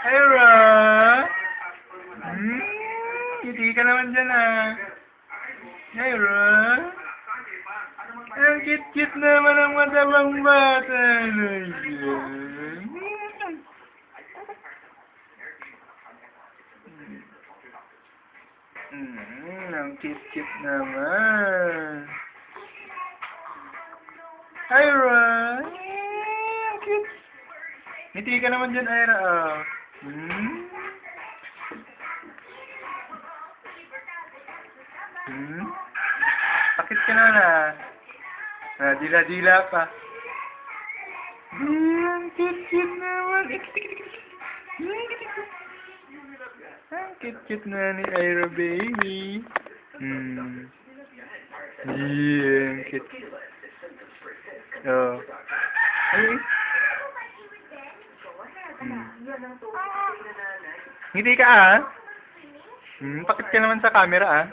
Ira! Hindi ka naman dyan Ira! Ang cute-cute naman ang matabang bata na yan. Ang cute-cute naman. Ira! Ang cute. Ngiti ka naman dyan, Ira. Sakit ka na dila-dila pa. Ang cute-cute naman. Ang cute-cute na ni Ira, baby. Ang cute. Oh. Ay. Ngiti ka Pakit ka naman sa camera